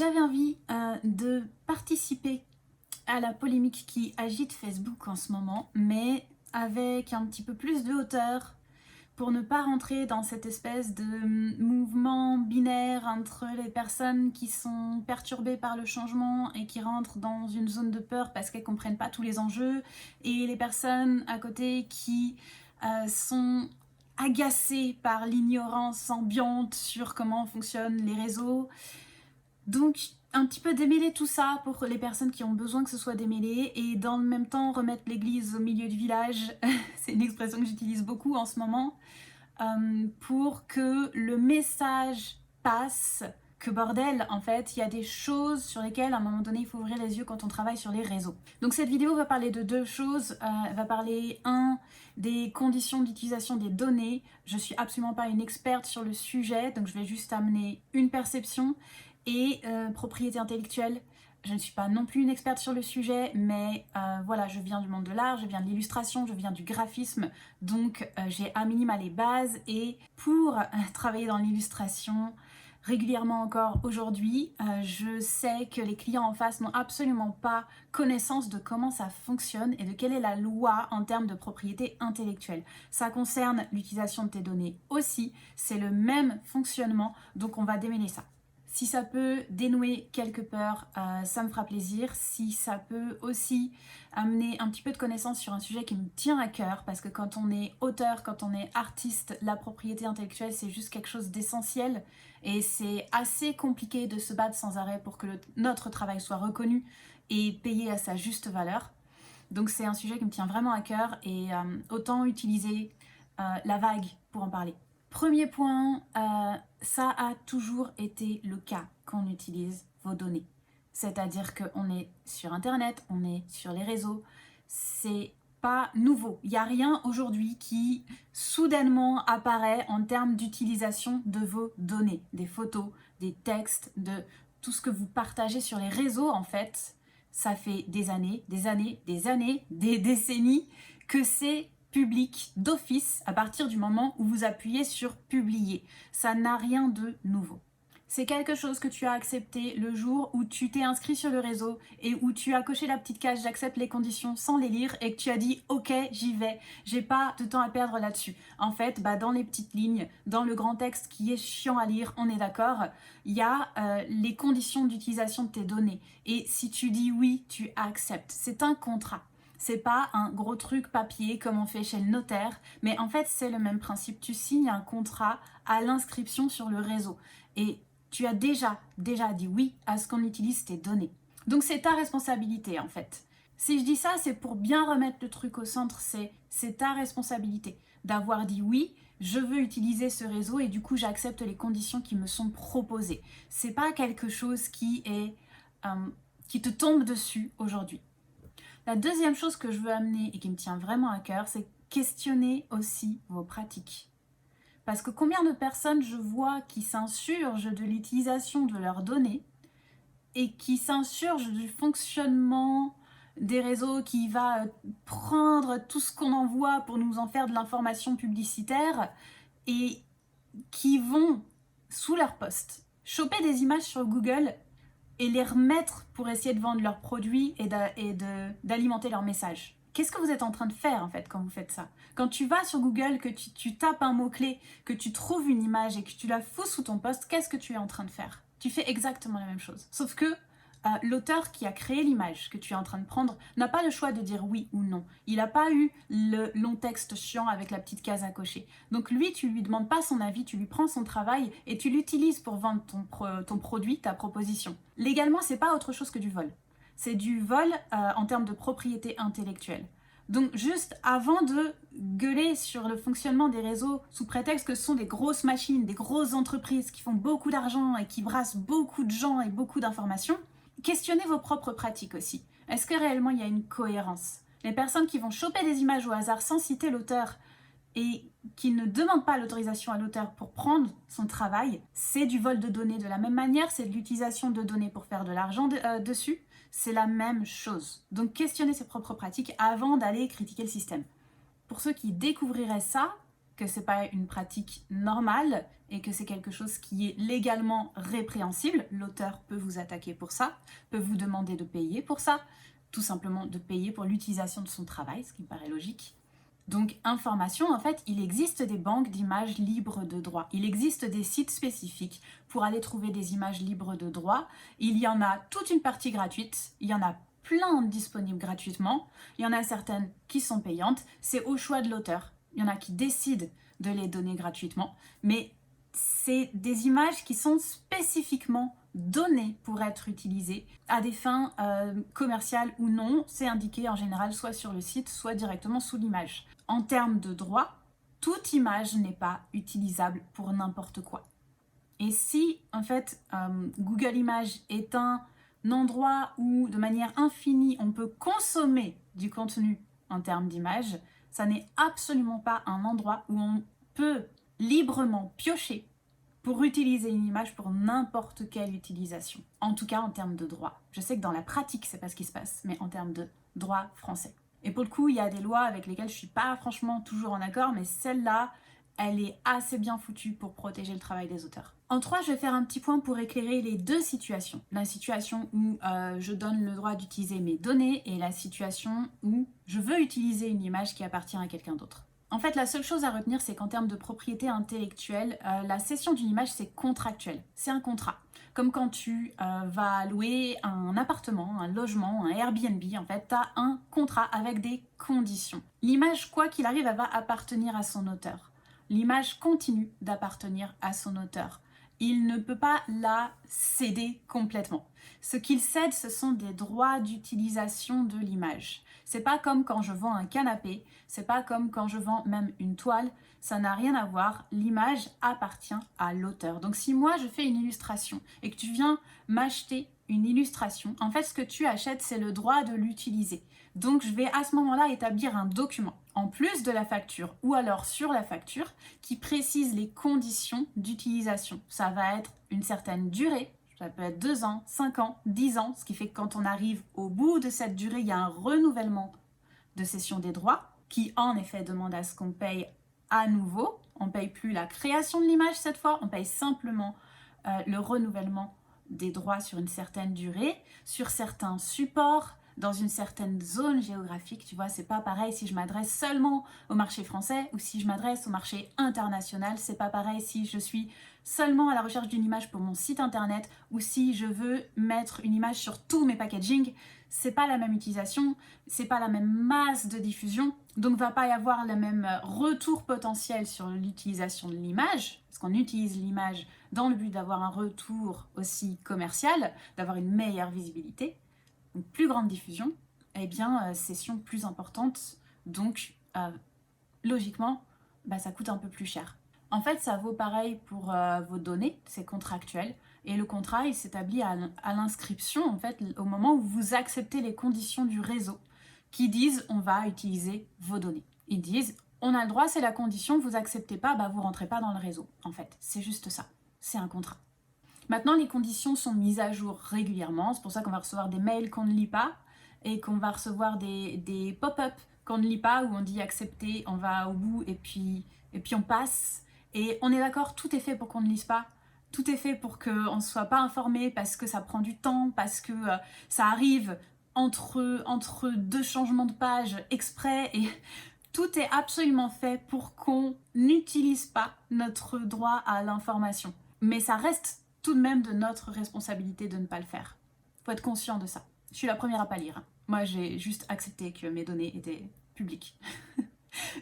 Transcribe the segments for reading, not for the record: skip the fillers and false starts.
J'avais envie de participer à la polémique qui agite Facebook en ce moment, mais avec un petit peu plus de hauteur, pour ne pas rentrer dans cette espèce de mouvement binaire entre les personnes qui sont perturbées par le changement et qui rentrent dans une zone de peur parce qu'elles ne comprennent pas tous les enjeux, et les personnes à côté qui sont agacées par l'ignorance ambiante sur comment fonctionnent les réseaux. Donc un petit peu démêler tout ça pour les personnes qui ont besoin que ce soit démêlé, et dans le même temps remettre l'église au milieu du village. C'est une expression que j'utilise beaucoup en ce moment, pour que le message passe, que bordel, en fait, il y a des choses sur lesquelles à un moment donné il faut ouvrir les yeux quand on travaille sur les réseaux. Donc cette vidéo va parler de deux choses. Elle va parler, des conditions d'utilisation des données. Je suis absolument pas une experte sur le sujet, donc je vais juste amener une perception. Et propriété intellectuelle, je ne suis pas non plus une experte sur le sujet, mais voilà, je viens du monde de l'art, je viens de l'illustration, je viens du graphisme, donc j'ai à minima les bases. Et pour travailler dans l'illustration régulièrement encore aujourd'hui, je sais que les clients en face n'ont absolument pas connaissance de comment ça fonctionne et de quelle est la loi en termes de propriété intellectuelle. Ça concerne l'utilisation de tes données aussi, c'est le même fonctionnement, donc on va démêler ça. Si ça peut dénouer quelques peurs, ça me fera plaisir. Si ça peut aussi amener un petit peu de connaissance sur un sujet qui me tient à cœur, parce que quand on est auteur, quand on est artiste, la propriété intellectuelle c'est juste quelque chose d'essentiel, et c'est assez compliqué de se battre sans arrêt pour que notre travail soit reconnu et payé à sa juste valeur. Donc c'est un sujet qui me tient vraiment à cœur, et autant utiliser la vague pour en parler. Premier point, ça a toujours été le cas quand on utilise vos données. C'est-à-dire qu'on est sur Internet, on est sur les réseaux, c'est pas nouveau. Il n'y a rien aujourd'hui qui soudainement apparaît en termes d'utilisation de vos données, des photos, des textes, de tout ce que vous partagez sur les réseaux en fait. Ça fait des années, des décennies que c'est public d'office à partir du moment où vous appuyez sur publier. Ça n'a rien de nouveau. C'est quelque chose que tu as accepté le jour où tu t'es inscrit sur le réseau et où tu as coché la petite case j'accepte les conditions sans les lire, et que tu as dit ok j'y vais, j'ai pas de temps à perdre là-dessus. En fait, dans les petites lignes, dans le grand texte qui est chiant à lire, on est d'accord, il y a les conditions d'utilisation de tes données, et si tu dis oui, tu acceptes. C'est un contrat. C'est pas un gros truc papier comme on fait chez le notaire, mais en fait c'est le même principe. Tu signes un contrat à l'inscription sur le réseau et tu as déjà dit oui à ce qu'on utilise tes données. Donc c'est ta responsabilité en fait. Si je dis ça, c'est pour bien remettre le truc au centre, c'est ta responsabilité d'avoir dit oui, je veux utiliser ce réseau et du coup j'accepte les conditions qui me sont proposées. C'est pas quelque chose qui te tombe dessus aujourd'hui. La deuxième chose que je veux amener et qui me tient vraiment à cœur, c'est questionner aussi vos pratiques. Parce que combien de personnes je vois qui s'insurgent de l'utilisation de leurs données et qui s'insurgent du fonctionnement des réseaux, qui va prendre tout ce qu'on envoie pour nous en faire de l'information publicitaire, et qui vont, sous leur post, choper des images sur Google et les remettre pour essayer de vendre leurs produits et d'alimenter leur message. Qu'est-ce que vous êtes en train de faire en fait quand vous faites ça? Quand tu vas sur Google, que tu tapes un mot-clé, que tu trouves une image et que tu la fous sous ton post, qu'est-ce que tu es en train de faire? Tu fais exactement la même chose. Sauf que l'auteur qui a créé l'image que tu es en train de prendre n'a pas le choix de dire oui ou non. Il n'a pas eu le long texte chiant avec la petite case à cocher. Donc lui, tu lui demandes pas son avis, tu lui prends son travail et tu l'utilises pour vendre ton produit, ta proposition. Légalement, c'est pas autre chose que du vol. C'est du vol en termes de propriété intellectuelle. Donc juste avant de gueuler sur le fonctionnement des réseaux sous prétexte que ce sont des grosses machines, des grosses entreprises qui font beaucoup d'argent et qui brassent beaucoup de gens et beaucoup d'informations, questionnez vos propres pratiques aussi. Est-ce que réellement il y a une cohérence? Les personnes qui vont choper des images au hasard sans citer l'auteur et qui ne demandent pas l'autorisation à l'auteur pour prendre son travail, c'est du vol de données. De la même manière, c'est de l'utilisation de données pour faire de l'argent dessus. C'est la même chose. Donc questionnez ses propres pratiques avant d'aller critiquer le système. Pour ceux qui découvriraient ça, que c'est pas une pratique normale et que c'est quelque chose qui est légalement répréhensible. L'auteur peut vous attaquer pour ça, peut vous demander de payer pour ça, tout simplement de payer pour l'utilisation de son travail, ce qui me paraît logique. Donc, information, en fait, il existe des banques d'images libres de droit. Il existe des sites spécifiques pour aller trouver des images libres de droit. Il y en a toute une partie gratuite, il y en a plein disponibles gratuitement, il y en a certaines qui sont payantes, c'est au choix de l'auteur. Il y en a qui décident de les donner gratuitement, mais c'est des images qui sont spécifiquement données pour être utilisées à des fins commerciales ou non. C'est indiqué en général soit sur le site, soit directement sous l'image. En termes de droit, toute image n'est pas utilisable pour n'importe quoi. Et si, en fait, Google Images est un endroit où, de manière infinie, on peut consommer du contenu en termes d'images, ça n'est absolument pas un endroit où on peut librement piocher pour utiliser une image pour n'importe quelle utilisation. En tout cas, en termes de droit. Je sais que dans la pratique, c'est pas ce qui se passe, mais en termes de droit français. Et pour le coup, il y a des lois avec lesquelles je suis pas franchement toujours en accord, mais celle-là, elle est assez bien foutue pour protéger le travail des auteurs. En 3, je vais faire un petit point pour éclairer les deux situations. La situation où je donne le droit d'utiliser mes données et la situation où je veux utiliser une image qui appartient à quelqu'un d'autre. En fait, la seule chose à retenir, c'est qu'en termes de propriété intellectuelle, la cession d'une image, c'est contractuel. C'est un contrat. Comme quand tu vas louer un appartement, un logement, un Airbnb, en fait, tu as un contrat avec des conditions. L'image, quoi qu'il arrive, elle va appartenir à son auteur. L'image continue d'appartenir à son auteur. Il ne peut pas la céder complètement. Ce qu'il cède, ce sont des droits d'utilisation de l'image. C'est pas comme quand je vends un canapé, c'est pas comme quand je vends même une toile, ça n'a rien à voir, l'image appartient à l'auteur. Donc si moi je fais une illustration et que tu viens m'acheter une illustration, en fait ce que tu achètes c'est le droit de l'utiliser. Donc je vais à ce moment-là établir un document, en plus de la facture ou alors sur la facture, qui précise les conditions d'utilisation. Ça va être une certaine durée, ça peut être 2 ans, 5 ans, 10 ans, ce qui fait que quand on arrive au bout de cette durée, il y a un renouvellement de cession des droits qui en effet demande à ce qu'on paye à nouveau. On ne paye plus la création de l'image cette fois, on paye simplement le renouvellement des droits sur une certaine durée, sur certains supports, dans une certaine zone géographique. Tu vois, c'est pas pareil si je m'adresse seulement au marché français ou si je m'adresse au marché international. C'est pas pareil si je suis seulement à la recherche d'une image pour mon site internet ou si je veux mettre une image sur tous mes packaging. C'est pas la même utilisation, c'est pas la même masse de diffusion, donc va pas y avoir le même retour potentiel sur l'utilisation de l'image, parce qu'on utilise l'image dans le but d'avoir un retour aussi commercial, d'avoir une meilleure visibilité. Donc plus grande diffusion, eh bien session plus importante, donc logiquement ça coûte un peu plus cher. En fait ça vaut pareil pour vos données, c'est contractuel, et le contrat il s'établit à l'inscription en fait au moment où vous acceptez les conditions du réseau qui disent on va utiliser vos données. Ils disent on a le droit, c'est la condition, vous acceptez pas, vous rentrez pas dans le réseau. En fait c'est juste ça, c'est un contrat. Maintenant, les conditions sont mises à jour régulièrement. C'est pour ça qu'on va recevoir des mails qu'on ne lit pas et qu'on va recevoir des pop-up qu'on ne lit pas où on dit accepter, on va au bout et puis on passe. Et on est d'accord, tout est fait pour qu'on ne lise pas. Tout est fait pour qu'on ne soit pas informé parce que ça prend du temps, parce que ça arrive entre 2 changements de page exprès et tout est absolument fait pour qu'on n'utilise pas notre droit à l'information. Mais ça reste tout de même de notre responsabilité de ne pas le faire. Faut être conscient de ça. Je suis la première à pas lire. Moi, j'ai juste accepté que mes données étaient publiques.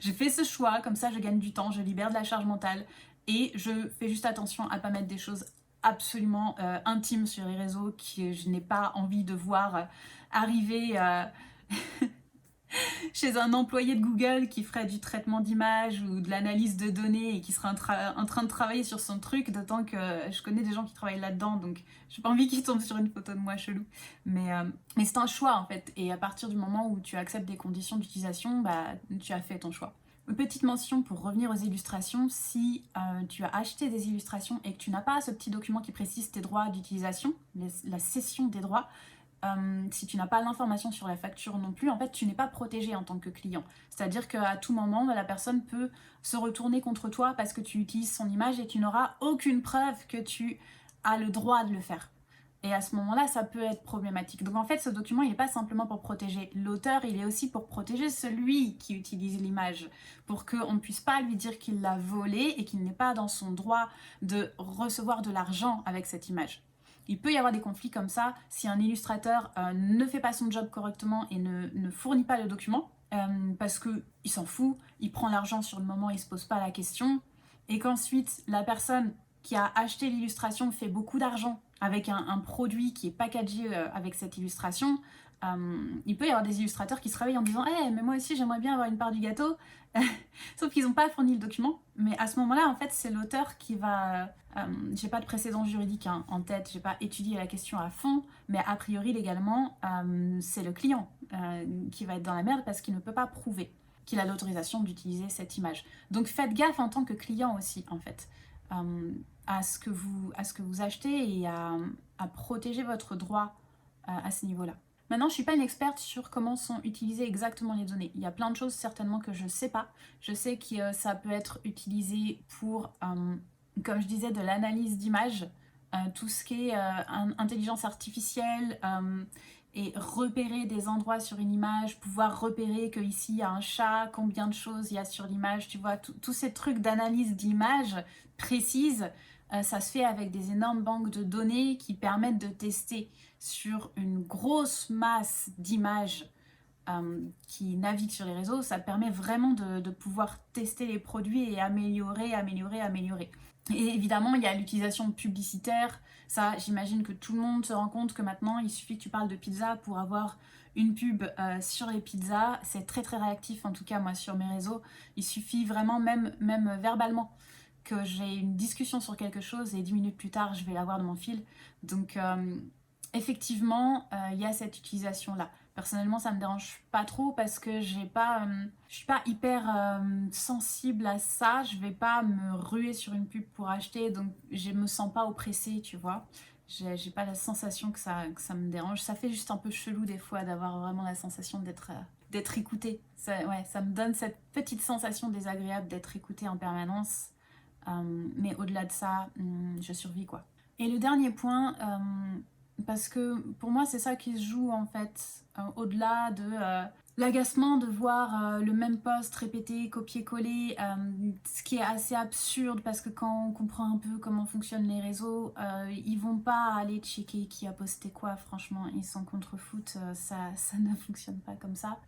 J'ai fait ce choix, comme ça je gagne du temps, je libère de la charge mentale et je fais juste attention à pas mettre des choses absolument intimes sur les réseaux que je n'ai pas envie de voir arriver chez un employé de Google qui ferait du traitement d'images ou de l'analyse de données et qui serait en train de travailler sur son truc, d'autant que je connais des gens qui travaillent là-dedans, donc j'ai pas envie qu'ils tombent sur une photo de moi chelou. Mais c'est un choix en fait, et à partir du moment où tu acceptes des conditions d'utilisation, tu as fait ton choix. Une petite mention pour revenir aux illustrations, si tu as acheté des illustrations et que tu n'as pas ce petit document qui précise tes droits d'utilisation, la cession des droits, si tu n'as pas l'information sur la facture non plus, en fait, tu n'es pas protégé en tant que client. C'est-à-dire qu'à tout moment, la personne peut se retourner contre toi parce que tu utilises son image et tu n'auras aucune preuve que tu as le droit de le faire. Et à ce moment-là, ça peut être problématique. Donc en fait, ce document, il n'est pas simplement pour protéger l'auteur, il est aussi pour protéger celui qui utilise l'image, pour qu'on ne puisse pas lui dire qu'il l'a volée et qu'il n'est pas dans son droit de recevoir de l'argent avec cette image. Il peut y avoir des conflits comme ça si un illustrateur ne fait pas son job correctement et ne fournit pas le document, parce qu'il s'en fout, il prend l'argent sur le moment, il ne se pose pas la question, et qu'ensuite la personne qui a acheté l'illustration fait beaucoup d'argent avec un produit qui est packagé avec cette illustration, il peut y avoir des illustrateurs qui se réveillent en disant hey, mais moi aussi j'aimerais bien avoir une part du gâteau, sauf qu'ils n'ont pas fourni le document. Mais à ce moment-là, en fait, c'est l'auteur qui va... j'ai pas de précédent juridique en tête, j'ai pas étudié la question à fond, mais a priori, légalement, c'est le client qui va être dans la merde parce qu'il ne peut pas prouver qu'il a l'autorisation d'utiliser cette image. Donc faites gaffe en tant que client aussi, en fait. À ce que vous achetez et à protéger votre droit à ce niveau-là. Maintenant, je ne suis pas une experte sur comment sont utilisées exactement les données. Il y a plein de choses certainement que je ne sais pas. Je sais que ça peut être utilisé pour, comme je disais, de l'analyse d'images, tout ce qui est intelligence artificielle, et repérer des endroits sur une image, pouvoir repérer qu'ici il y a un chat, combien de choses il y a sur l'image, tu vois, tous ces trucs d'analyse d'image précise, ça se fait avec des énormes banques de données qui permettent de tester sur une grosse masse d'images qui naviguent sur les réseaux. Ça permet vraiment de pouvoir tester les produits et améliorer. Et évidemment, il y a l'utilisation publicitaire. Ça, j'imagine que tout le monde se rend compte que maintenant, il suffit que tu parles de pizza pour avoir une pub sur les pizzas. C'est très très réactif, en tout cas moi sur mes réseaux. Il suffit vraiment, même verbalement, que j'ai une discussion sur quelque chose et 10 minutes plus tard, je vais l'avoir dans mon fil. Donc effectivement, il y a cette utilisation-là. Personnellement, ça me dérange pas trop parce que je suis pas hyper sensible à ça. Je vais pas me ruer sur une pub pour acheter, donc je me sens pas oppressée, tu vois. J'ai pas la sensation que ça me dérange. Ça fait juste un peu chelou des fois d'avoir vraiment la sensation d'être écoutée. Ça me donne cette petite sensation désagréable d'être écoutée en permanence. Mais au-delà de ça, je survis quoi. Et le dernier point, parce que pour moi c'est ça qui se joue en fait, au-delà de l'agacement de voir le même post répété, copier-coller, ce qui est assez absurde parce que quand on comprend un peu comment fonctionnent les réseaux, ils vont pas aller checker qui a posté quoi, franchement, ils s'en contrefoutent, ça ne fonctionne pas comme ça.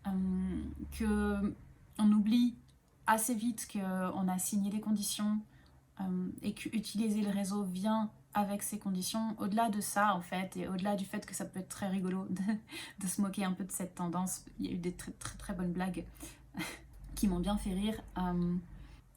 Que on oublie assez vite qu'on a signé des conditions, et qu'utiliser le réseau vient avec ces conditions. Au-delà de ça, en fait, et au-delà du fait que ça peut être très rigolo de se moquer un peu de cette tendance, il y a eu des très très très bonnes blagues qui m'ont bien fait rire.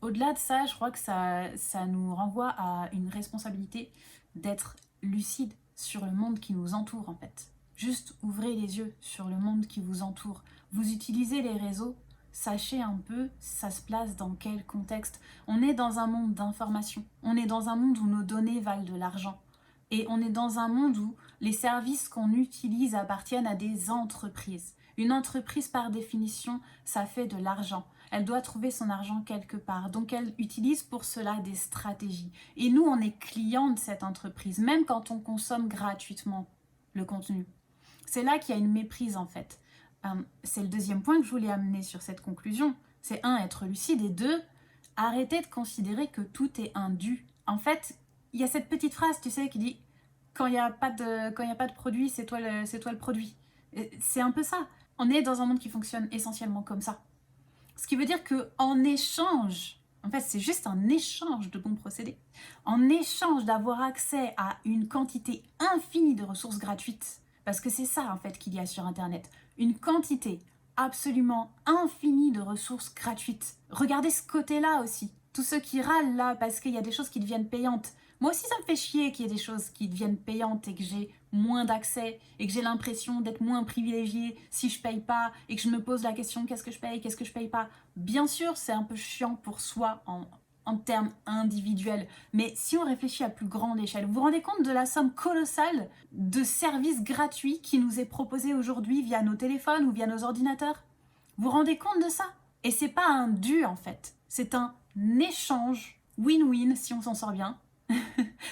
Au-delà de ça, je crois que ça nous renvoie à une responsabilité d'être lucide sur le monde qui nous entoure, en fait. Juste ouvrez les yeux sur le monde qui vous entoure. Vous utilisez les réseaux, sachez un peu ça se place dans quel contexte. On est dans un monde d'information, on est dans un monde où nos données valent de l'argent. Et on est dans un monde où les services qu'on utilise appartiennent à des entreprises. Une entreprise, par définition, ça fait de l'argent. Elle doit trouver son argent quelque part. Donc elle utilise pour cela des stratégies. Et nous, on est clients de cette entreprise, même quand on consomme gratuitement le contenu. C'est là qu'il y a une méprise en fait. C'est le deuxième point que je voulais amener sur cette conclusion. C'est 1, être lucide, et 2, arrêter de considérer que tout est un dû. En fait, il y a cette petite phrase, tu sais, qui dit quand il n'y a pas de produit, c'est toi le produit. C'est un peu ça. On est dans un monde qui fonctionne essentiellement comme ça. Ce qui veut dire qu'en échange, en fait c'est juste un échange de bons procédés, en échange d'avoir accès à une quantité infinie de ressources gratuites, parce que c'est ça en fait qu'il y a sur internet, une quantité absolument infinie de ressources gratuites. Regardez ce côté-là aussi, tous ceux qui râlent là parce qu'il y a des choses qui deviennent payantes. Moi aussi ça me fait chier qu'il y ait des choses qui deviennent payantes et que j'ai moins d'accès et que j'ai l'impression d'être moins privilégiée si je paye pas et que je me pose la question qu'est-ce que je paye pas. Bien sûr c'est un peu chiant pour soi en termes individuels, mais si on réfléchit à plus grande échelle, vous vous rendez compte de la somme colossale de services gratuits qui nous est proposée aujourd'hui via nos téléphones ou via nos ordinateurs? Vous vous rendez compte de ça? Et c'est pas un dû en fait, c'est un échange win-win si on s'en sort bien,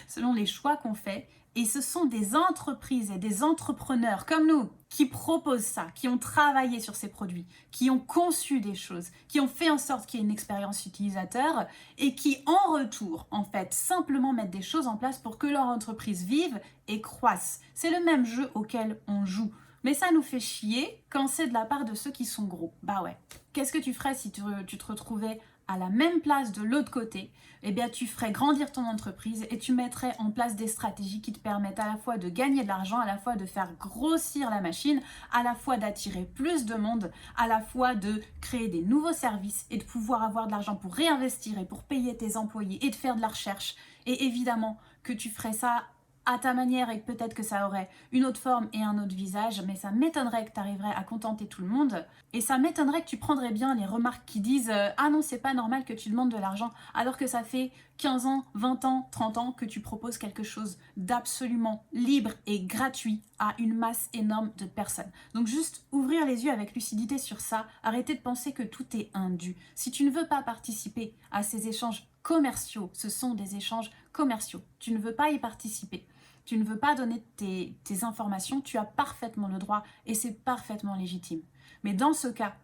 selon les choix qu'on fait. Et ce sont des entreprises et des entrepreneurs comme nous qui proposent ça, qui ont travaillé sur ces produits, qui ont conçu des choses, qui ont fait en sorte qu'il y ait une expérience utilisateur et qui, en retour, en fait, simplement mettent des choses en place pour que leur entreprise vive et croisse. C'est le même jeu auquel on joue. Mais ça nous fait chier quand c'est de la part de ceux qui sont gros. Bah ouais. Qu'est-ce que tu ferais si tu te retrouvais à la même place de l'autre côté? Eh bien, tu ferais grandir ton entreprise et tu mettrais en place des stratégies qui te permettent à la fois de gagner de l'argent, à la fois de faire grossir la machine, à la fois d'attirer plus de monde, à la fois de créer des nouveaux services et de pouvoir avoir de l'argent pour réinvestir et pour payer tes employés et de faire de la recherche. Et évidemment que tu ferais ça à ta manière et peut-être que ça aurait une autre forme et un autre visage, mais ça m'étonnerait que tu arriverais à contenter tout le monde et ça m'étonnerait que tu prendrais bien les remarques qui disent ah non, c'est pas normal que tu demandes de l'argent alors que ça fait 15 ans, 20 ans, 30 ans que tu proposes quelque chose d'absolument libre et gratuit à une masse énorme de personnes. Donc juste ouvrir les yeux avec lucidité sur ça, arrêter de penser que tout est indu. Si tu ne veux pas participer à ces échanges commerciaux, ce sont des échanges commerciaux, tu ne veux pas y participer, tu ne veux pas donner tes informations, tu as parfaitement le droit et c'est parfaitement légitime. Mais dans ce cas,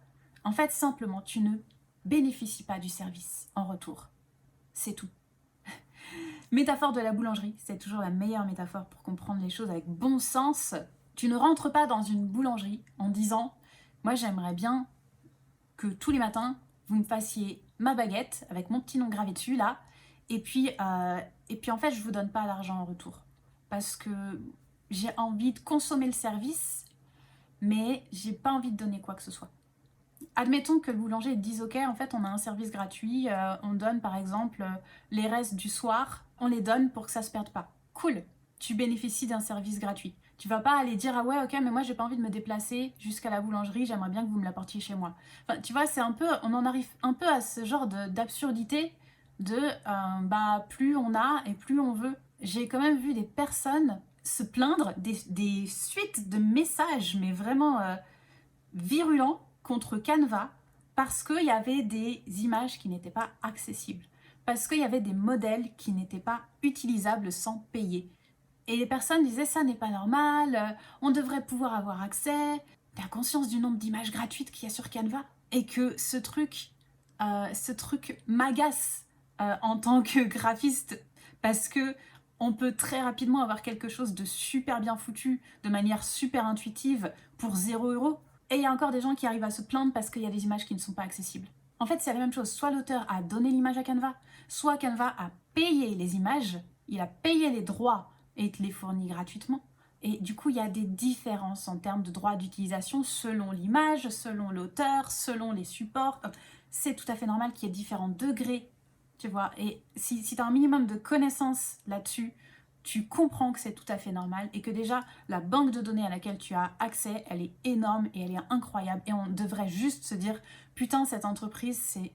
en fait, simplement, tu ne bénéficies pas du service en retour. C'est tout. Métaphore de la boulangerie, c'est toujours la meilleure métaphore pour comprendre les choses avec bon sens. Tu ne rentres pas dans une boulangerie en disant « Moi, j'aimerais bien que tous les matins, vous me fassiez ma baguette avec mon petit nom gravé dessus, là, et puis en fait, je vous donne pas l'argent en retour. Parce que j'ai envie de consommer le service, mais j'ai pas envie de donner quoi que ce soit. » Admettons que le boulanger dise ok, en fait on a un service gratuit, on donne par exemple les restes du soir, on les donne pour que ça se perde pas. Cool, tu bénéficies d'un service gratuit. Tu vas pas aller dire ah ouais ok mais moi j'ai pas envie de me déplacer jusqu'à la boulangerie, j'aimerais bien que vous me l'apportiez chez moi. Enfin tu vois, c'est un peu, on en arrive un peu à ce genre d'absurdité de bah plus on a et plus on veut. J'ai quand même vu des personnes se plaindre des suites de messages mais vraiment virulents contre Canva parce qu'il y avait des images qui n'étaient pas accessibles, parce qu'il y avait des modèles qui n'étaient pas utilisables sans payer. Et les personnes disaient ça n'est pas normal, on devrait pouvoir avoir accès. T'as conscience du nombre d'images gratuites qu'il y a sur Canva? Et que ce truc m'agace en tant que graphiste parce que on peut très rapidement avoir quelque chose de super bien foutu, de manière super intuitive pour 0 €. Et il y a encore des gens qui arrivent à se plaindre parce qu'il y a des images qui ne sont pas accessibles. En fait, c'est la même chose. Soit l'auteur a donné l'image à Canva, soit Canva a payé les images, il a payé les droits et te les fournit gratuitement. Et du coup, il y a des différences en termes de droits d'utilisation selon l'image, selon l'auteur, selon les supports. C'est tout à fait normal qu'il y ait différents degrés, tu vois. Et si tu as un minimum de connaissances là-dessus, tu comprends que c'est tout à fait normal et que déjà la banque de données à laquelle tu as accès, elle est énorme et elle est incroyable et on devrait juste se dire putain, cette entreprise c'est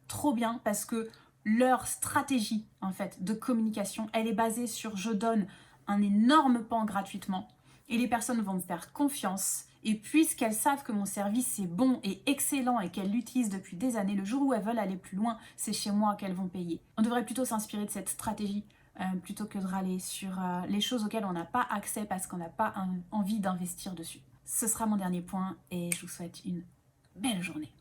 trop bien parce que leur stratégie en fait de communication, elle est basée sur je donne un énorme pan gratuitement et les personnes vont me faire confiance et puisqu'elles savent que mon service est bon et excellent et qu'elles l'utilisent depuis des années, le jour où elles veulent aller plus loin, c'est chez moi qu'elles vont payer. On devrait plutôt s'inspirer de cette stratégie plutôt que de râler sur les choses auxquelles on n'a pas accès parce qu'on n'a pas envie d'investir dessus. Ce sera mon dernier point et je vous souhaite une belle journée.